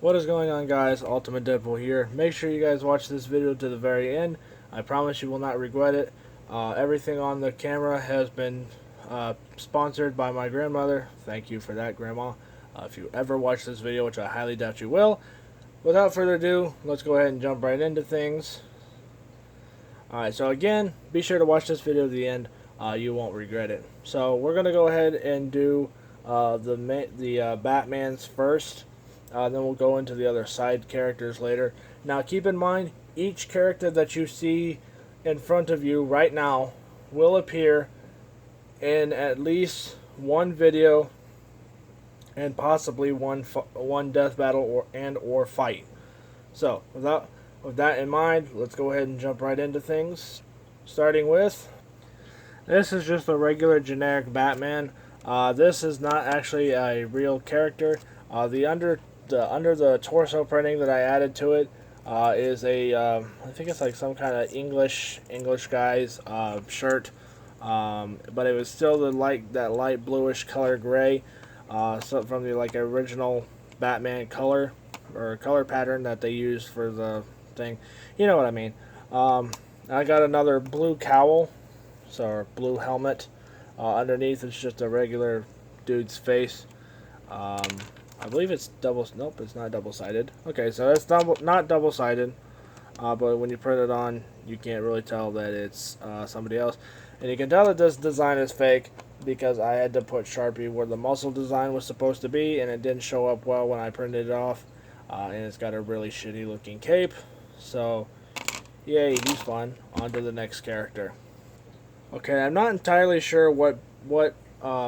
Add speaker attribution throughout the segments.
Speaker 1: What is going on, guys? Ultimate Deadpool here. Make sure you guys watch this video to the very end. I promise you will not regret it. Everything on the camera has been sponsored by my grandmother. Thank you for that, Grandma. If you ever watch this video, which I highly doubt you will. Without further ado, let's go ahead and jump right into things. Alright, so again, be sure to watch this video to the end. You won't regret it. So we're going to go ahead and do the Batman's first. Then we'll go into the other side characters later. Now keep in mind, each character that you see in front of you right now will appear in at least one video and possibly one death battle or fight. So with that in mind, let's go ahead and jump right into things. Starting with, this is just a regular generic Batman. This is not actually a real character. Under the torso printing that I added to it is a I think it's like some kind of English guy's shirt, but it was still that light bluish color gray, so from the original Batman color or color pattern that they used for the thing. You know what I mean. I got another blue cowl, so blue helmet. Underneath it's just a regular dude's face. I believe it's nope, it's not double-sided. Okay, so it's not double-sided, but when you print it on, you can't really tell that it's somebody else. And you can tell that this design is fake because I had to put Sharpie where the muscle design was supposed to be, and it didn't show up well when I printed it off. And it's got a really shitty looking cape. So, yay, he's fun. On to the next character. Okay, I'm not entirely sure what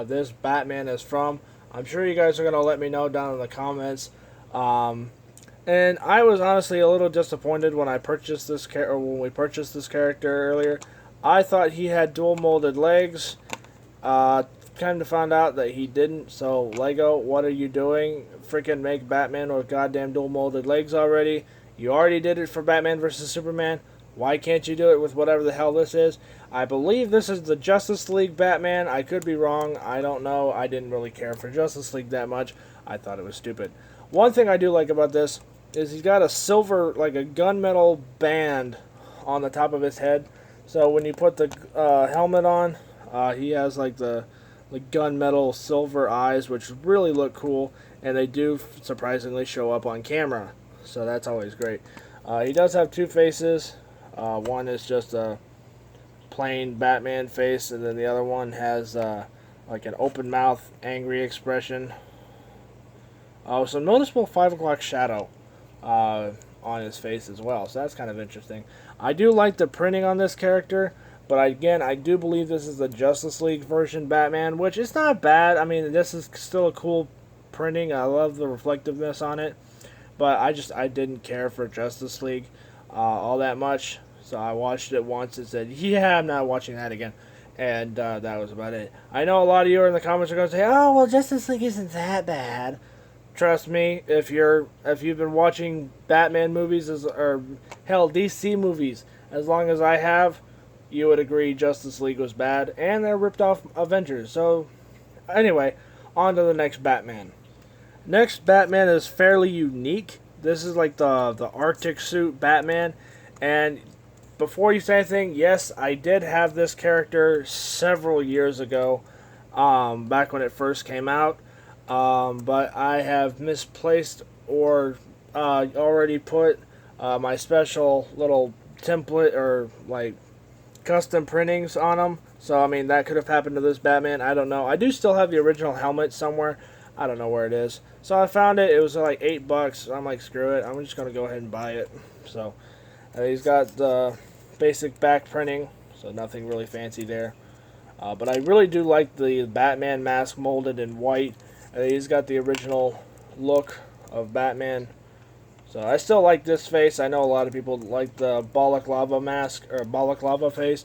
Speaker 1: this Batman is from. I'm sure you guys are going to let me know down in the comments. And I was honestly a little disappointed when I purchased this when we purchased this character earlier. I thought he had dual molded legs. Kind of found out that he didn't. So Lego, what are you doing? Freaking make Batman with goddamn dual molded legs already. You already did it for Batman vs Superman. Why can't you do it with whatever the hell this is? I believe this is the Justice League Batman. I could be wrong. I don't know. I didn't really care for Justice League that much. I thought it was stupid. One thing I do like about this is he's got a silver, like a gunmetal band on the top of his head. So when you put the helmet on, he has like the gunmetal silver eyes, which really look cool. And they do surprisingly show up on camera. So that's always great. He does have two faces. One is just a plain Batman face, and then the other one has like an open mouth, angry expression. Some noticeable 5 o'clock shadow on his face as well, so that's kind of interesting. I do like the printing on this character, but again, I do believe this is the Justice League version Batman, which is not bad. I mean, this is still a cool printing. I love the reflectiveness on it, but I didn't care for Justice League all that much. So I watched it once and said, yeah, I'm not watching that again. And that was about it. I know a lot of you are in the comments are going to say, oh, well, Justice League isn't that bad. Trust me, if you've been watching Batman movies, or hell, DC movies, as long as I have, you would agree Justice League was bad. And they're ripped off Avengers. So, anyway, on to the next Batman. Next Batman is fairly unique. This is like the Arctic suit Batman. And before you say anything, yes, I did have this character several years ago, back when it first came out, but I have misplaced or already put my special little template or like custom printings on them. So, I mean, that could have happened to this Batman. I don't know. I do still have the original helmet somewhere. I don't know where it is. So I found it. It was like $8. I'm like, screw it. I'm just going to go ahead and buy it. So he's got the basic back printing, so nothing really fancy there. But I really do like the Batman mask molded in white. He's got the original look of Batman. So I still like this face. I know a lot of people like the balaclava mask or balaclava face.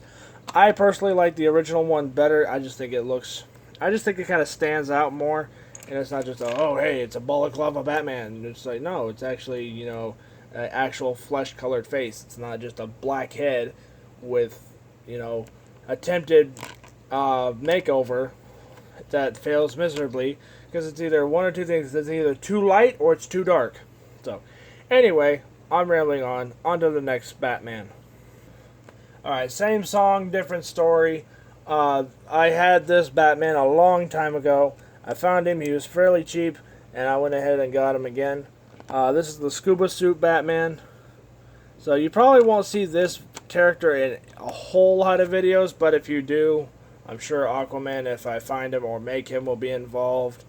Speaker 1: I personally like the original one better. I just think it kind of stands out more. And it's not just oh hey, it's a balaclava Batman. It's like, no, it's actually, you know, an actual flesh-colored face. It's not just a black head with, you know, attempted makeover that fails miserably because it's either one or two things. It's either too light or it's too dark. So, anyway, I'm rambling on. On to the next Batman. Alright, same song, different story. I had this Batman a long time ago. I found him, he was fairly cheap, and I went ahead and got him again. This is the Scuba Suit Batman. So you probably won't see this character in a whole lot of videos, but if you do, I'm sure Aquaman, if I find him or make him, will be involved.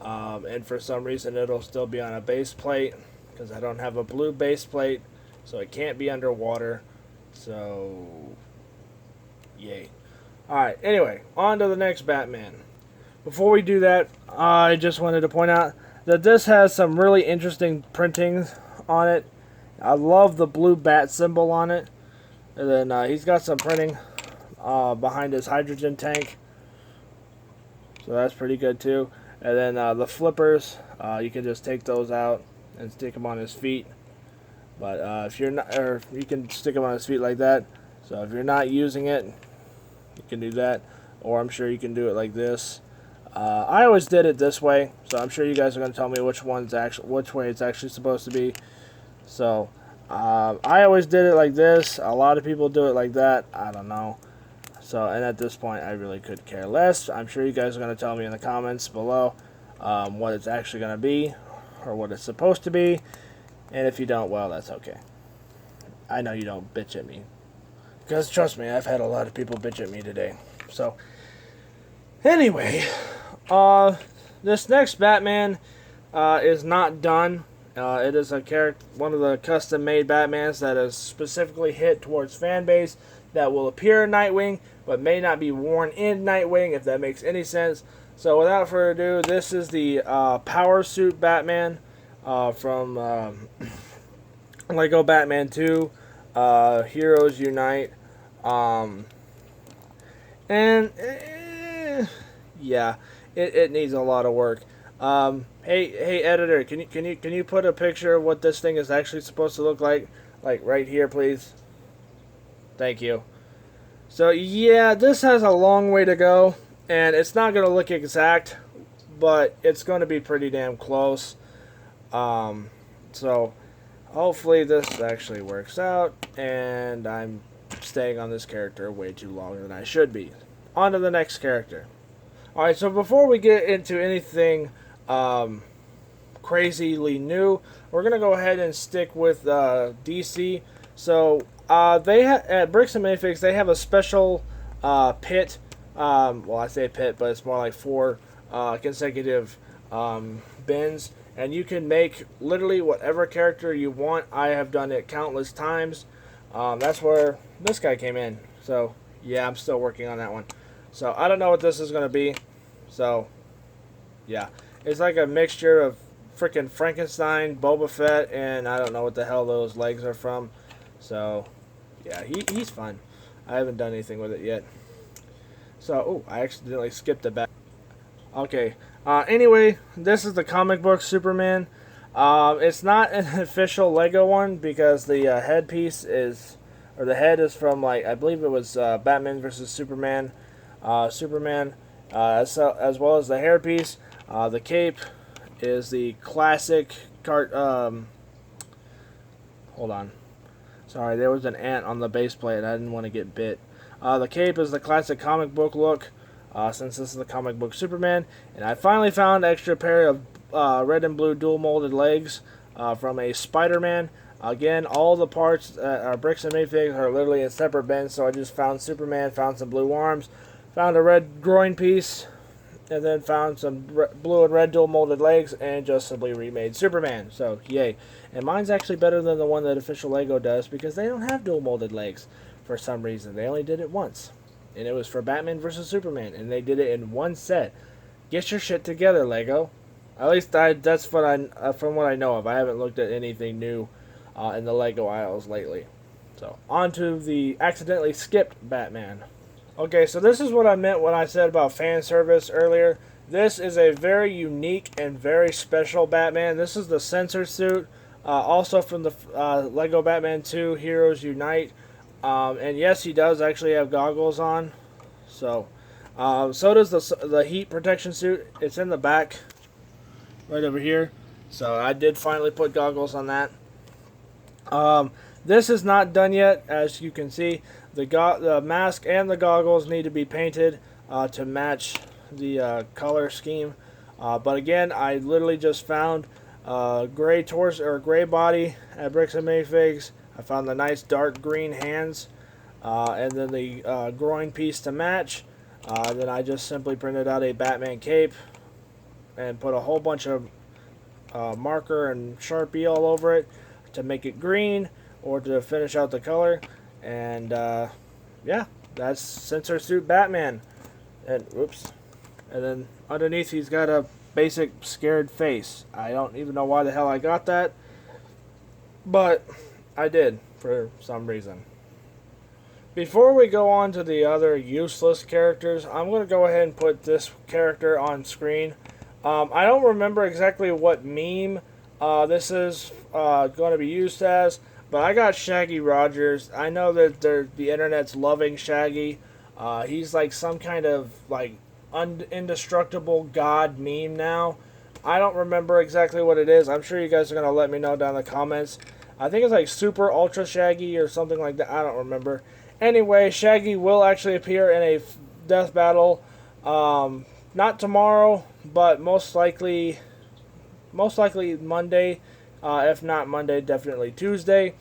Speaker 1: And for some reason it'll still be on a base plate, because I don't have a blue base plate, so it can't be underwater. So, yay. Alright, anyway, on to the next Batman. Before we do that, I just wanted to point out that this has some really interesting printings on it. I love the blue bat symbol on it. And then he's got some printing behind his hydrogen tank. So that's pretty good too. And then the flippers, you can just take those out and stick them on his feet. But if you're not, or you can stick them on his feet like that. So if you're not using it, you can do that. Or I'm sure you can do it like this. I always did it this way, so I'm sure you guys are going to tell me which way it's actually supposed to be. So I always did it like this. A lot of people do it like that. I don't know. So, and at this point, I really could care less. I'm sure you guys are going to tell me in the comments below what it's actually going to be, or what it's supposed to be. And if you don't, well, that's okay. I know you don't bitch at me. Because trust me, I've had a lot of people bitch at me today. So, anyway, this next Batman is not done. It is a character, one of the custom-made Batmans that is specifically hit towards fan base that will appear in Nightwing, but may not be worn in Nightwing, if that makes any sense. So, without further ado, this is the Power Suit Batman from Lego Batman 2, Heroes Unite, yeah, it needs a lot of work. Hey editor, can you put a picture of what this thing is actually supposed to look like right here, please? Thank you. So yeah, this has a long way to go, and it's not gonna look exact, but it's gonna be pretty damn close. So hopefully this actually works out, and I'm staying on this character way too long than I should be. On to the next character. Alright, so before we get into anything crazily new, we're going to go ahead and stick with DC. So they at Bricks and Minifigs, they have a special pit. Well, I say pit, but it's more like 4 consecutive bins. And you can make literally whatever character you want. I have done it countless times. That's where this guy came in. So, yeah, I'm still working on that one. So, I don't know what this is going to be. So, yeah. It's like a mixture of freaking Frankenstein, Boba Fett, and I don't know what the hell those legs are from. So, yeah, he's fun. I haven't done anything with it yet. So, oh, I accidentally skipped a back. Okay. Anyway, this is the comic book Superman. It's not an official Lego one because the headpiece is, or the head is from, like, I believe it was Batman vs. Superman. As well as the hairpiece. The cape is the classic hold on. Sorry, there was an ant on the base plate. I didn't want to get bit. The cape is the classic comic book look. Since this is the comic book Superman, and I finally found an extra pair of red and blue dual molded legs from a Spider-Man. Again, all the parts are Bricks and Minifigs are literally in separate bins, so I just found Superman, found some blue arms, found a red groin piece, and then found some blue and red dual molded legs, and just simply remade Superman. So, yay. And mine's actually better than the one that Official Lego does, because they don't have dual molded legs for some reason. They only did it once. And it was for Batman vs. Superman, and they did it in one set. Get your shit together, Lego. At least that's what from what I know of. I haven't looked at anything new in the Lego aisles lately. So, on to the accidentally skipped Batman. Okay, so this is what I meant when I said about fan service earlier. This is a very unique and very special Batman. This is the sensor suit, also from the Lego Batman 2 Heroes Unite. And yes, he does actually have goggles on. So, so does the heat protection suit. It's in the back, right over here. So I did finally put goggles on that. This is not done yet, as you can see. The mask and the goggles need to be painted to match the color scheme. But again, I literally just found gray torso or gray body at Bricks and Mayfigs. I found the nice dark green hands, and then the groin piece to match. Then I just simply printed out a Batman cape and put a whole bunch of marker and Sharpie all over it to make it green or to finish out the color. And yeah, that's Sensor Suit Batman. And whoops. And then underneath he's got a basic scared face. I don't even know why the hell I got that, but I did for some reason. Before we go on to the other useless characters, I'm going to go ahead and put this character on screen. I don't remember exactly what meme this is going to be used as, but I got Shaggy Rogers. I know that the internet's loving Shaggy. He's like some kind of like indestructible god meme now. I don't remember exactly what it is. I'm sure you guys are going to let me know down in the comments. I think it's like Super Ultra Shaggy or something like that. I don't remember. Anyway, Shaggy will actually appear in a death battle. Not tomorrow, but most likely Monday. If not Monday, definitely Tuesday.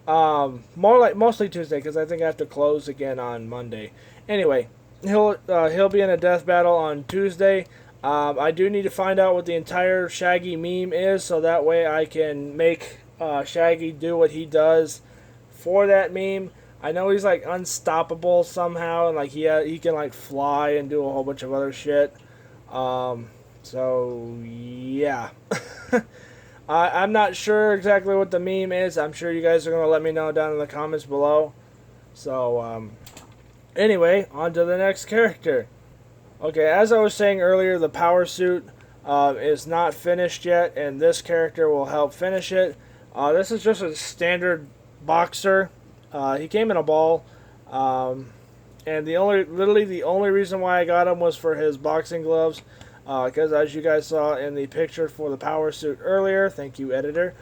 Speaker 1: Mostly Tuesday, because I think I have to close again on Monday. Anyway, he'll be in a death battle on Tuesday. I do need to find out what the entire Shaggy meme is, so that way I can make Shaggy do what he does for that meme. I know he's like unstoppable somehow, and like he can like fly and do a whole bunch of other shit. So yeah. I'm not sure exactly what the meme is. I'm sure you guys are going to let me know down in the comments below. So, anyway, on to the next character. Okay, as I was saying earlier, the power suit is not finished yet, and this character will help finish it. This is just a standard boxer. He came in a ball, and literally the only reason why I got him was for his boxing gloves. Because as you guys saw in the picture for the power suit earlier, thank you editor,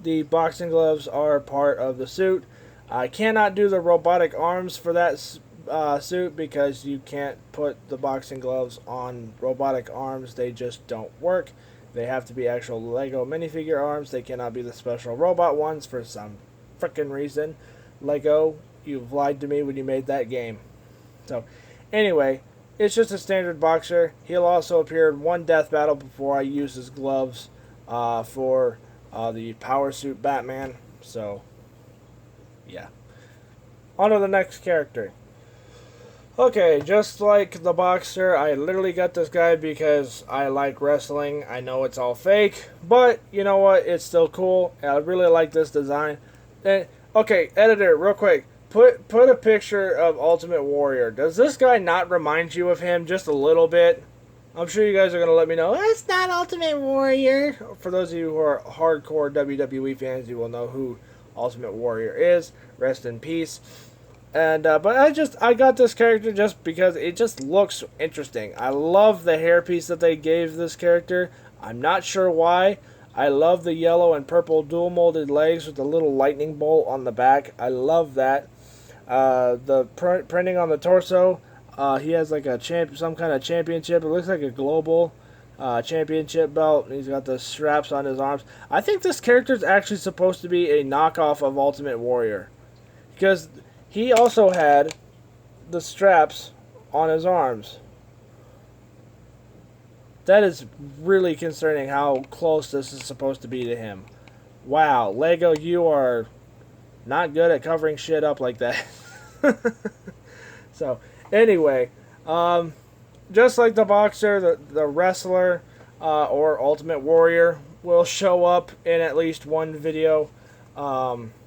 Speaker 1: the boxing gloves are part of the suit. I cannot do the robotic arms for that suit because you can't put the boxing gloves on robotic arms. They just don't work. They have to be actual Lego minifigure arms. They cannot be the special robot ones for some frickin' reason. Lego, you've lied to me when you made that game. So, anyway, it's just a standard boxer. He'll also appear in one death battle before I use his gloves for the power suit Batman. So, yeah. On to the next character. Okay, just like the boxer, I literally got this guy because I like wrestling. I know it's all fake, but you know what? It's still cool. I really like this design. Okay, editor, real quick. Put a picture of Ultimate Warrior. Does this guy not remind you of him just a little bit? I'm sure you guys are going to let me know, it's not Ultimate Warrior. For those of you who are hardcore WWE fans, you will know who Ultimate Warrior is. Rest in peace. And but I got this character just because it just looks interesting. I love the hairpiece that they gave this character. I'm not sure why. I love the yellow and purple dual molded legs with the little lightning bolt on the back. I love that. The printing on the torso. He has like some kind of championship. It looks like a global championship belt. And he's got the straps on his arms. I think this character is actually supposed to be a knockoff of Ultimate Warrior, because he also had the straps on his arms. That is really concerning how close this is supposed to be to him. Wow, Lego, you are not good at covering shit up like that. So, anyway, just like the boxer, the wrestler or Ultimate Warrior will show up in at least one video.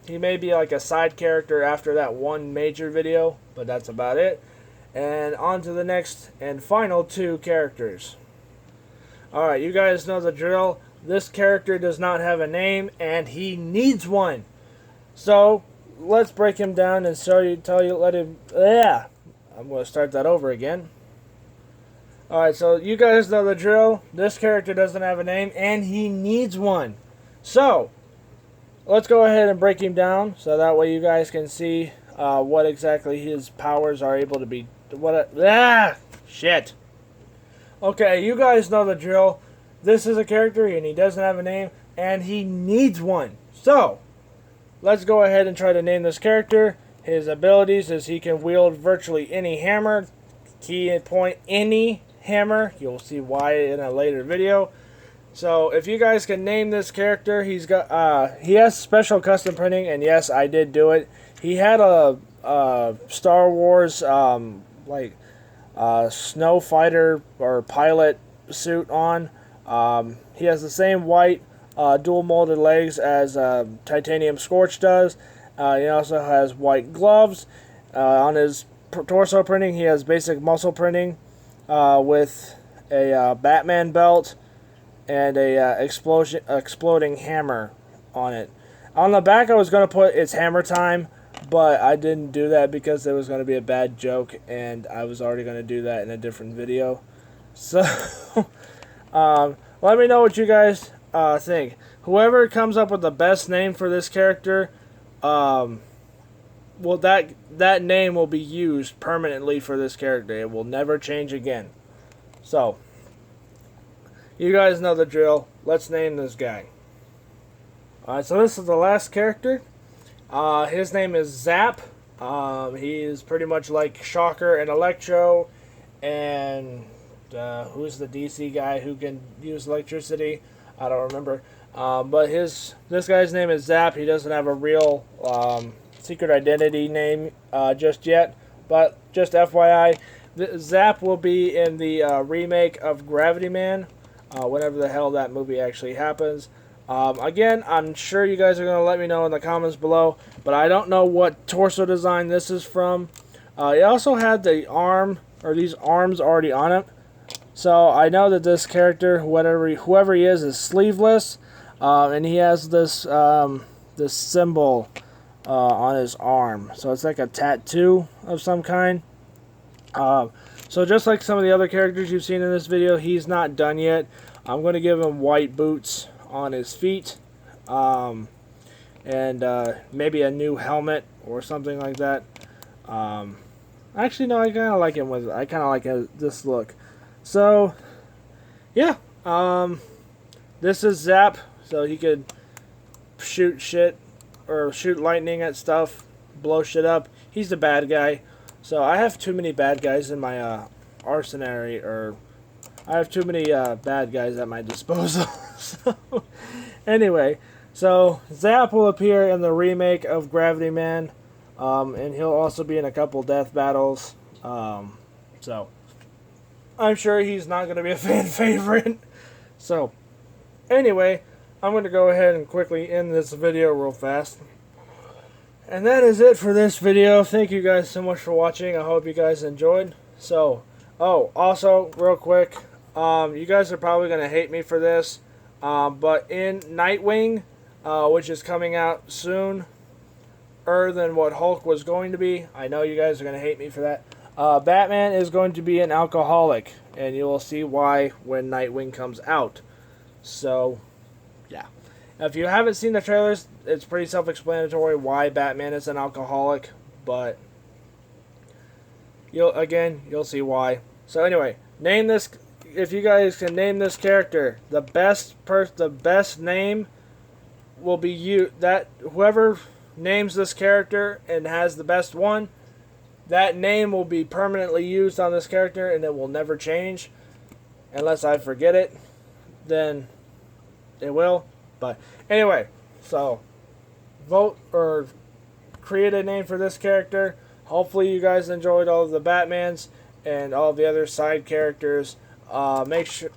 Speaker 1: He may be like a side character after that one major video, but that's about it. And on to the next and final two characters. Alright, you guys know the drill. This character does not have a name, and he needs one. So, let's break him down and let him... Yeah, I'm going to start that over again. Alright, so you guys know the drill. This character doesn't have a name, and he needs one. So, let's go ahead and break him down, so that way you guys can see what exactly his powers are able to be. Shit. Okay, you guys know the drill. This is a character, and he doesn't have a name, and he needs one. So, let's go ahead and try to name this character. His abilities is he can wield virtually any hammer. Key and point any hammer. You'll see why in a later video. So if you guys can name this character, he has special custom printing, and yes, I did do it. He had a Star Wars snow fighter or pilot suit on. He has the same white dual molded legs as Titanium Scorch does. He also has white gloves. On his torso printing, he has basic muscle printing with a Batman belt and a exploding hammer on it. On the back, I was going to put "It's Hammer Time," but I didn't do that because it was going to be a bad joke, and I was already going to do that in a different video. So, let me know what you guys think. Whoever comes up with the best name for this character, well, that name will be used permanently for this character. It will never change again. So, you guys know the drill. Let's name this guy. Alright, so this is the last character. His name is Zap. He is pretty much like Shocker and Electro. And who's the DC guy who can use electricity? I don't remember. But this guy's name is Zap. He doesn't have a real secret identity name just yet. But just FYI, Zap will be in the remake of Gravity Man. Whenever the hell that movie actually happens. Again, I'm sure you guys are going to let me know in the comments below, but I don't know what torso design this is from. It also had the arm, or these arms already on it. So I know that this character, whoever he is sleeveless, and he has this this symbol on his arm. So it's like a tattoo of some kind. So just like some of the other characters you've seen in this video, he's not done yet. I'm going to give him white boots on his feet, and maybe a new helmet or something like that. Actually, no, I kind of like him with. I kind of like this look. So, yeah. This is Zap, so he could shoot shit or shoot lightning at stuff, blow shit up. He's the bad guy. So I have too many bad guys in my arsenal, or I have too many bad guys at my disposal. So, anyway, so Zap will appear in the remake of Gravity Man, and he'll also be in a couple death battles. So I'm sure he's not going to be a fan favorite. So anyway, I'm going to go ahead and quickly end this video real fast. And that is it for this video. Thank you guys so much for watching. I hope you guys enjoyed. So, also, real quick, you guys are probably going to hate me for this, but in Nightwing, which is coming out sooner than what Hulk was going to be, I know you guys are going to hate me for that, Batman is going to be an alcoholic, and you will see why when Nightwing comes out. So, yeah. If you haven't seen the trailers, it's pretty self-explanatory why Batman is an alcoholic, but you'll see why. So anyway, name this. If you guys can name this character, the best name will be you. That whoever names this character and has the best one, that name will be permanently used on this character, and it will never change, unless I forget it. Then it will. But anyway, so vote or create a name for this character. Hopefully you guys enjoyed all of the Batmans and all of the other side characters. Make sure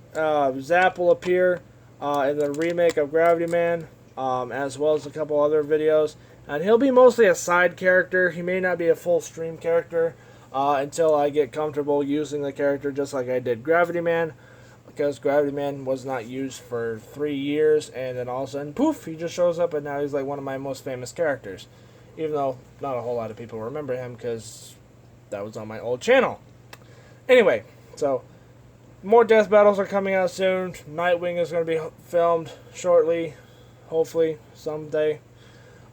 Speaker 1: Zap will appear in the remake of Gravity Man, as well as a couple other videos. And he'll be mostly a side character. He may not be a full stream character until I get comfortable using the character just like I did Gravity Man. Because Gravity Man was not used for 3 years, and then all of a sudden, poof, he just shows up, and now he's like one of my most famous characters. Even though not a whole lot of people remember him, because that was on my old channel. Anyway, so more death battles are coming out soon. Nightwing is going to be filmed shortly, hopefully someday.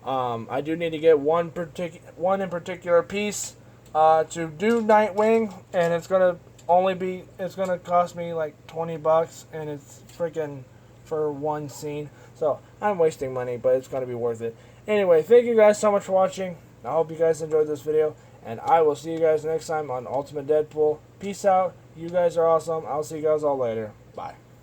Speaker 1: I do need to get one in particular piece to do Nightwing, and it's gonna cost me like $20, and it's freaking for one scene. So I'm wasting money, but it's gonna be worth it. Anyway, thank you guys so much for watching. I hope you guys enjoyed this video, and I will see you guys next time on Ultimate Deadpool. Peace out. You guys are awesome. I'll see you guys all later. Bye.